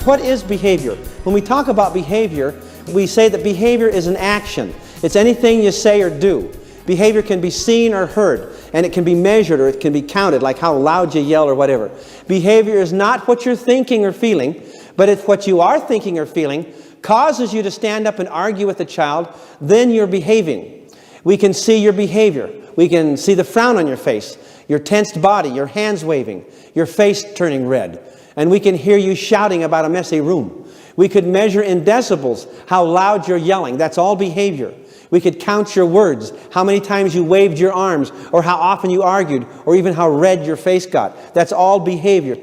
What is behavior? When we talk about behavior, we say that behavior is an action. It's anything you say or do. Behavior can be seen or heard, and it can be measured or it can be counted, like how loud you yell or whatever. Behavior is not what you're thinking or feeling, but if what you are thinking or feeling causes you to stand up and argue with the child, then you're behaving. We can see your behavior. We can see the frown on your face, your tensed body, your hands waving, your face turning red. And we can hear you shouting about a messy room. We could measure in decibels how loud you're yelling. That's all behavior. We could count your words, how many times you waved your arms, or how often you argued, or even how red your face got. That's all behavior.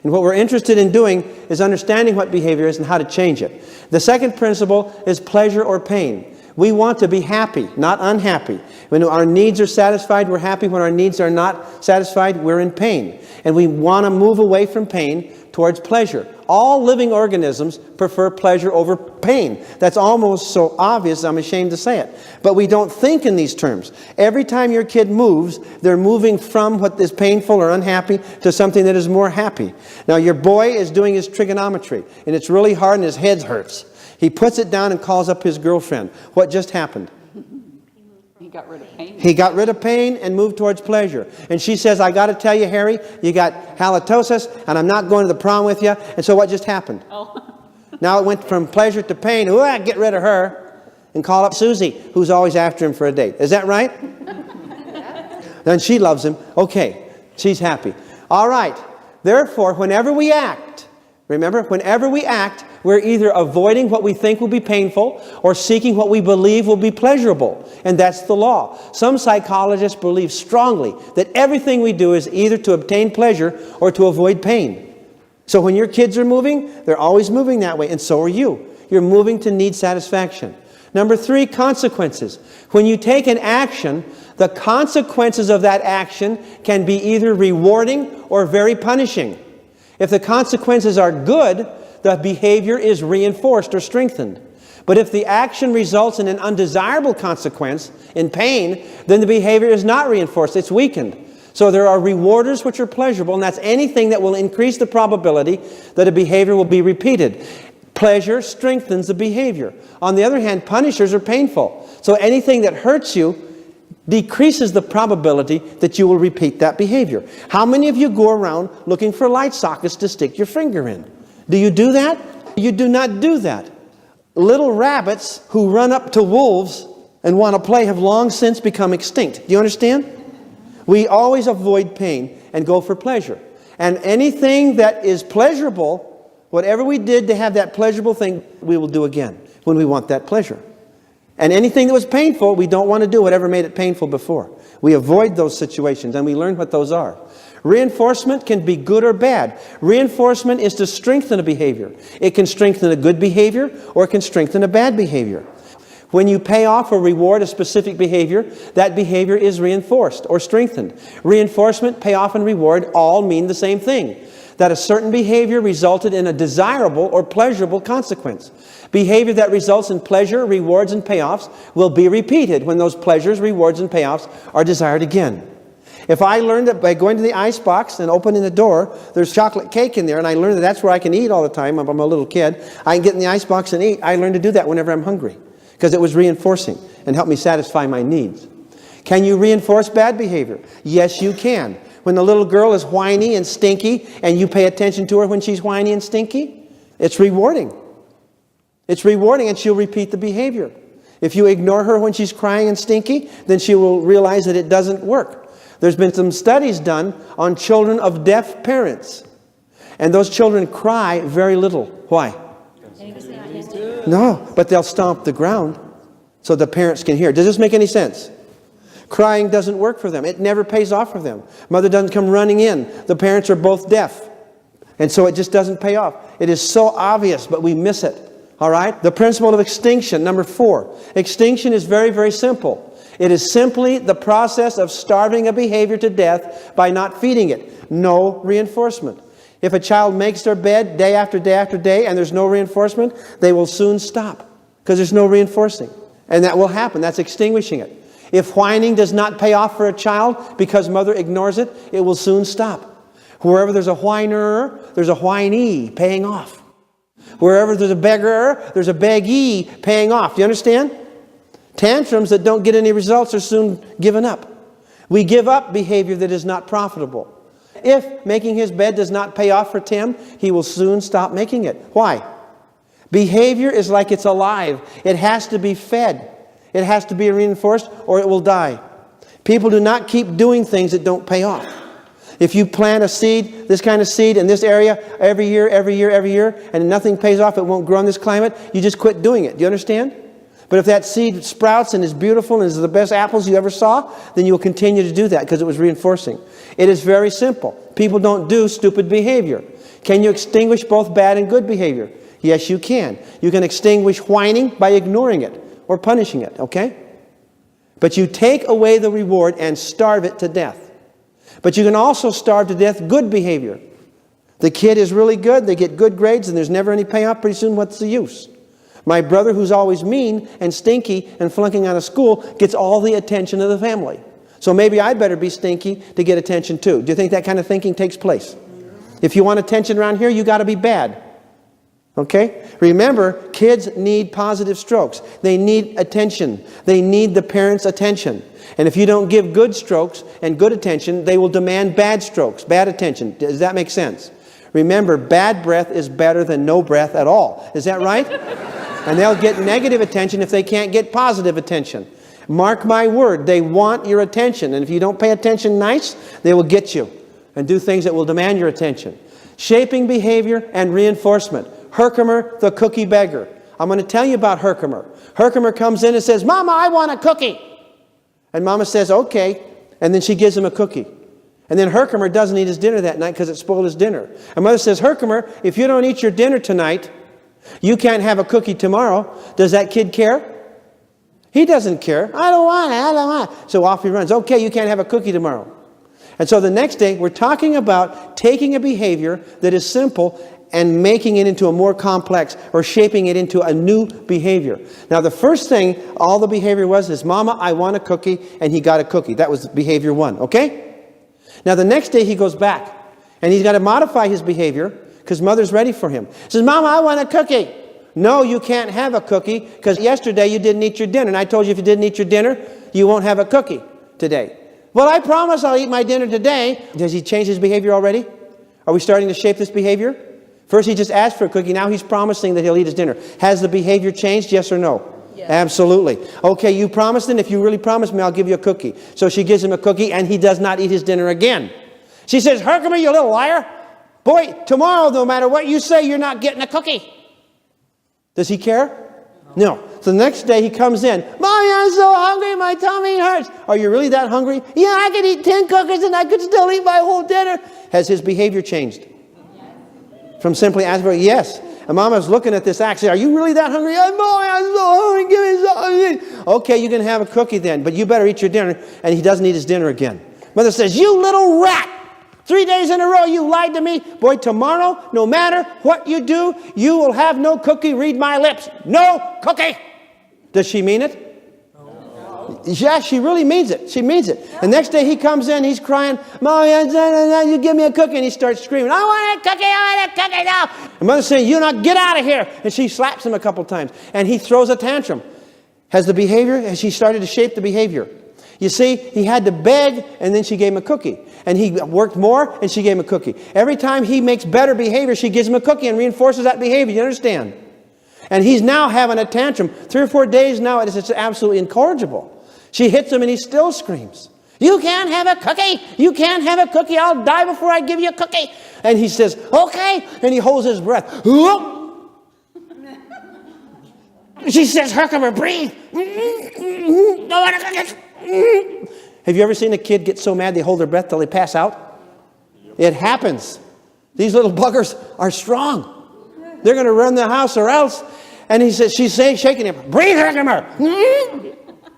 And what we're interested in doing is understanding what behavior is and how to change it. The second principle is pleasure or pain. We want to be happy, not unhappy. When our needs are satisfied, we're happy. When our needs are not satisfied, we're in pain. And we want to move away from pain towards pleasure. All living organisms prefer pleasure over pain. That's almost so obvious, I'm ashamed to say it. But we don't think in these terms. Every time your kid moves, they're moving from what is painful or unhappy to something that is more happy. Now, your boy is doing his trigonometry, and it's really hard and his head hurts. He puts it down and calls up his girlfriend. What just happened? He got rid of pain. He got rid of pain and moved towards pleasure. And she says, I got to tell you, Harry, you got halitosis, and I'm not going to the prom with you. And so what just happened? Oh. Now it went from pleasure to pain. Ooh, get rid of her and call up Susie, who's always after him for a date. Is that right? Then she loves him. Okay, she's happy. All right. Therefore, whenever we act, remember, whenever we act, we're either avoiding what we think will be painful or seeking what we believe will be pleasurable. And that's the law. Some psychologists believe strongly that everything we do is either to obtain pleasure or to avoid pain. So when your kids are moving, they're always moving that way, and so are you. You're moving to need satisfaction. Number 3, consequences. When you take an action, the consequences of that action can be either rewarding or very punishing. If the consequences are good, the behavior is reinforced or strengthened. But if the action results in an undesirable consequence, in pain, then the behavior is not reinforced, it's weakened. So there are rewarders which are pleasurable, and that's anything that will increase the probability that a behavior will be repeated. Pleasure strengthens the behavior. On the other hand, punishers are painful. So anything that hurts you decreases the probability that you will repeat that behavior. How many of you go around looking for light sockets to stick your finger in? Do you do that? You do not do that. Little rabbits who run up to wolves and want to play have long since become extinct. Do you understand? We always avoid pain and go for pleasure. And anything that is pleasurable, whatever we did to have that pleasurable thing, we will do again when we want that pleasure. And anything that was painful, we don't want to do whatever made it painful before. We avoid those situations and we learn what those are. Reinforcement can be good or bad. Reinforcement is to strengthen a behavior. It can strengthen a good behavior or it can strengthen a bad behavior. When you pay off or reward a specific behavior, that behavior is reinforced or strengthened. Reinforcement, payoff, and reward all mean the same thing. That a certain behavior resulted in a desirable or pleasurable consequence. Behavior that results in pleasure, rewards, and payoffs will be repeated when those pleasures, rewards, and payoffs are desired again. If I learned that by going to the icebox and opening the door, there's chocolate cake in there, and I learned that that's where I can eat all the time. I'm a little kid. I can get in the icebox and eat. I learned to do that whenever I'm hungry because it was reinforcing and helped me satisfy my needs. Can you reinforce bad behavior? Yes, you can. When the little girl is whiny and stinky and you pay attention to her when she's whiny and stinky, it's rewarding. It's rewarding and she'll repeat the behavior. If you ignore her when she's crying and stinky, then she will realize that it doesn't work. There's been some studies done on children of deaf parents. And those children cry very little. Why? No, but they'll stomp the ground so the parents can hear. Does this make any sense? Crying doesn't work for them. It never pays off for them. Mother doesn't come running in. The parents are both deaf. And so it just doesn't pay off. It is so obvious, but we miss it. All right? The principle of extinction, number 4. Extinction is very, very simple. It is simply the process of starving a behavior to death by not feeding it. No reinforcement. If a child makes their bed day after day after day and there's no reinforcement, they will soon stop because there's no reinforcing. And that will happen. That's extinguishing it. If whining does not pay off for a child because mother ignores it, it will soon stop. Wherever there's a whiner, there's a whinee paying off. Wherever there's a beggar, there's a beggee paying off. Do you understand? Tantrums that don't get any results are soon given up. We give up behavior that is not profitable. If making his bed does not pay off for Tim, he will soon stop making it. Why? Behavior is like it's alive. It has to be fed. It has to be reinforced or it will die. People do not keep doing things that don't pay off. If you plant a seed, this kind of seed in this area every year, and nothing pays off, it won't grow in this climate, you just quit doing it. Do you understand? But if that seed sprouts and is beautiful and is the best apples you ever saw, then you'll continue to do that because it was reinforcing. It is very simple. People don't do stupid behavior. Can you extinguish both bad and good behavior? Yes, you can. You can extinguish whining by ignoring it or punishing it, okay? But you take away the reward and starve it to death. But you can also starve to death good behavior. The kid is really good, they get good grades, and there's never any payoff. Pretty soon, what's the use? My brother, who's always mean and stinky and flunking out of school, gets all the attention of the family. So maybe I better be stinky to get attention too. Do you think that kind of thinking takes place? If you want attention around here, you got to be bad. Okay? Remember, kids need positive strokes. They need attention. They need the parents' attention. And if you don't give good strokes and good attention, they will demand bad strokes, bad attention. Does that make sense? Remember, bad breath is better than no breath at all. Is that right? And they'll get negative attention if they can't get positive attention. Mark my word, they want your attention. And if you don't pay attention nice, they will get you and do things that will demand your attention. Shaping behavior and reinforcement. Herkimer, the cookie beggar. I'm going to tell you about Herkimer. Herkimer comes in and says, Mama, I want a cookie. And Mama says, okay. And then she gives him a cookie. And then Herkimer doesn't eat his dinner that night because it spoiled his dinner. And Mother says, Herkimer, if you don't eat your dinner tonight, you can't have a cookie tomorrow. Does that kid care? He doesn't care. I don't want it. So off he runs. Okay, you can't have a cookie tomorrow. And so the next day, we're talking about taking a behavior that is simple and making it into a more complex, or shaping it into a new behavior. Now the first thing all the behavior was is, Mama, I want a cookie, and he got a cookie. That was behavior 1, okay? Now the next day he goes back, and he's got to modify his behavior because Mother's ready for him. He says, Mama, I want a cookie. No, you can't have a cookie because yesterday you didn't eat your dinner, and I told you if you didn't eat your dinner, you won't have a cookie today. Well, I promise I'll eat my dinner today. Does he change his behavior already? Are we starting to shape this behavior? First, he just asked for a cookie. Now he's promising that he'll eat his dinner. Has the behavior changed? Yes or no? Yes. Absolutely. Okay, you promised it. If you really promise me, I'll give you a cookie. So she gives him a cookie, and he does not eat his dinner again. She says, Herkimer, you little liar. Boy, tomorrow, no matter what you say, you're not getting a cookie. Does he care? No. So the next day he comes in. Mommy, I'm so hungry. My tummy hurts. Are you really that hungry? Yeah, I could eat 10 cookies and I could still eat my whole dinner. Has his behavior changed? From simply asking for, yes. And Mama's looking at this act, saying, are you really that hungry? Mommy, I'm so hungry. Give me something. Okay, you can have a cookie then, but you better eat your dinner. And he doesn't eat his dinner again. Mother says, you little rat. 3 days in a row you lied to me. Boy, tomorrow, no matter what you do, you will have no cookie. Read my lips. No cookie. Does she mean it? Yeah, she really means it. She means it. The next day he comes in, he's crying, Mommy, you give me a cookie. And he starts screaming, I want a cookie, I want a cookie now. And Mother's saying, you not get out of here. And she slaps him a couple times. And he throws a tantrum. Has she started to shape the behavior? You see, he had to beg, and then she gave him a cookie. And he worked more, and she gave him a cookie. Every time he makes better behavior, she gives him a cookie and reinforces that behavior. You understand? And he's now having a tantrum. 3 or 4 days now, it's absolutely incorrigible. She hits him, and he still screams. You can't have a cookie. You can't have a cookie. I'll die before I give you a cookie. And he says, okay. And he holds his breath. She says, Herkimer, breathe. Don't want a cookie. Have you ever seen a kid get so mad they hold their breath till they pass out? It happens. These little buggers are strong. They're going to run the house or else. And she's shaking him. Breathe, Herkimer.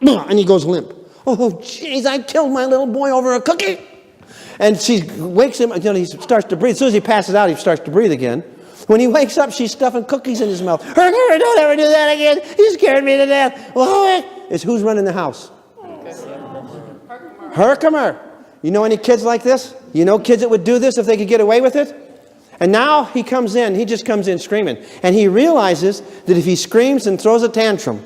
And he goes limp. Oh, jeez, I killed my little boy over a cookie. And she wakes him until he starts to breathe. As soon as he passes out, he starts to breathe again. When he wakes up, she's stuffing cookies in his mouth. Herkimer, don't ever do that again. You scared me to death. It's who's running the house? Herkimer. You know any kids like this? You know kids that would do this if they could get away with it? And now he comes in, he just comes in screaming. And he realizes that if he screams and throws a tantrum,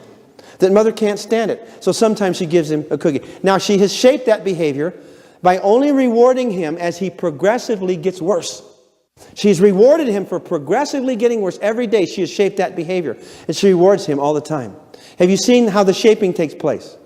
that mother can't stand it. So sometimes she gives him a cookie. Now she has shaped that behavior by only rewarding him as he progressively gets worse. She's rewarded him for progressively getting worse. Every day she has shaped that behavior. And she rewards him all the time. Have you seen how the shaping takes place?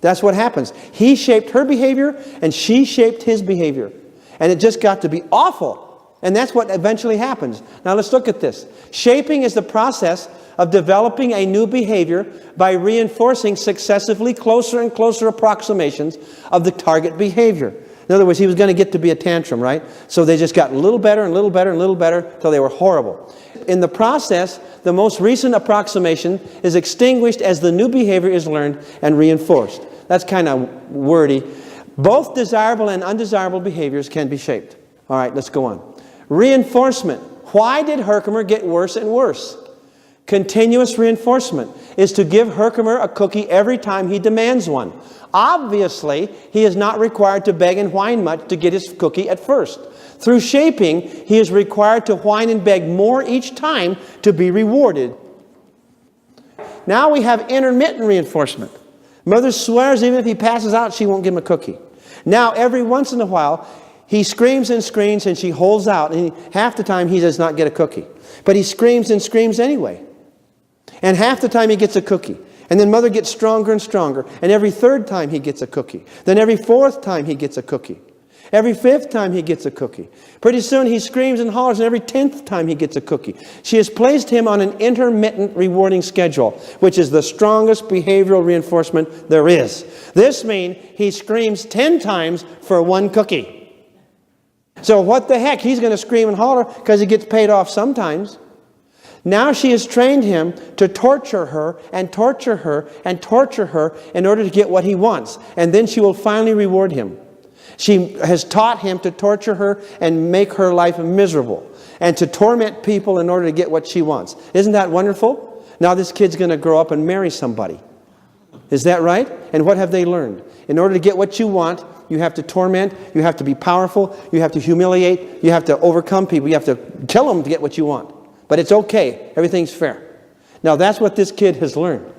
That's what happens. He shaped her behavior and she shaped his behavior. And it just got to be awful. And that's what eventually happens. Now let's look at this. Shaping is the process of developing a new behavior by reinforcing successively closer and closer approximations of the target behavior. In other words, he was going to get to be a tantrum, right? So they just got a little better and a little better and a little better until they were horrible. In the process, the most recent approximation is extinguished as the new behavior is learned and reinforced. That's kind of wordy. Both desirable and undesirable behaviors can be shaped. All right, let's go on. Reinforcement. Why did Herkimer get worse and worse? Continuous reinforcement is to give Herkimer a cookie every time he demands one. Obviously, he is not required to beg and whine much to get his cookie at first. Through shaping, he is required to whine and beg more each time to be rewarded. Now we have intermittent reinforcement. Mother swears even if he passes out, she won't give him a cookie. Now, every once in a while, he screams and screams and she holds out. And half the time, he does not get a cookie. But he screams and screams anyway. And half the time, he gets a cookie. And then mother gets stronger and stronger. And every third time, he gets a cookie. Then every fourth time, he gets a cookie. Every fifth time, he gets a cookie. Pretty soon, he screams and hollers, and every 10th time, he gets a cookie. She has placed him on an intermittent rewarding schedule, which is the strongest behavioral reinforcement there is. This means he screams 10 times for one cookie. So what the heck? He's going to scream and holler because he gets paid off sometimes. Now she has trained him to torture her and torture her and torture her in order to get what he wants. And then she will finally reward him. She has taught him to torture her and make her life miserable. And to torment people in order to get what she wants. Isn't that wonderful? Now this kid's going to grow up and marry somebody. Is that right? And what have they learned? In order to get what you want, you have to torment, you have to be powerful, you have to humiliate, you have to overcome people, you have to kill them to get what you want. But it's okay. Everything's fair. Now that's what this kid has learned.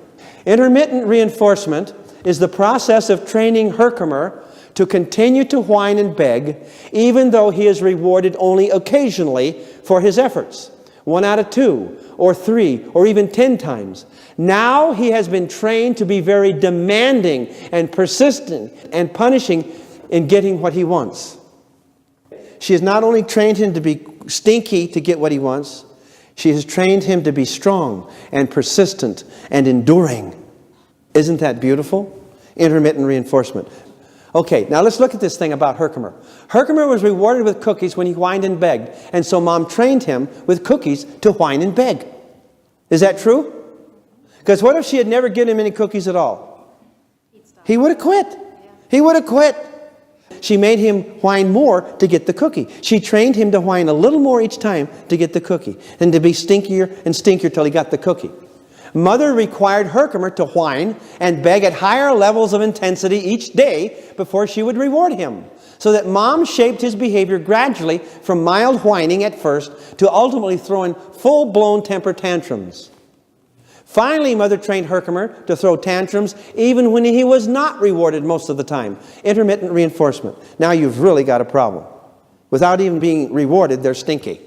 Intermittent reinforcement is the process of training Herkimer to continue to whine and beg, even though he is rewarded only occasionally for his efforts. 1 out of 2, or 3, or even 10 times. Now he has been trained to be very demanding and persistent and punishing in getting what he wants. She has not only trained him to be stinky to get what he wants, she has trained him to be strong and persistent and enduring. Isn't that beautiful? Intermittent reinforcement. Okay, now let's look at this thing about Herkimer. Herkimer was rewarded with cookies when he whined and begged. And so Mom trained him with cookies to whine and beg. Is that true? Because what if she had never given him any cookies at all? He would have quit. He would have quit. She made him whine more to get the cookie. She trained him to whine a little more each time to get the cookie. And to be stinkier and stinkier till he got the cookie. Mother required Herkimer to whine and beg at higher levels of intensity each day before she would reward him. So that Mom shaped his behavior gradually from mild whining at first to ultimately throwing full-blown temper tantrums. Finally, Mother trained Herkimer to throw tantrums even when he was not rewarded most of the time. Intermittent reinforcement. Now you've really got a problem. Without even being rewarded, they're stinky.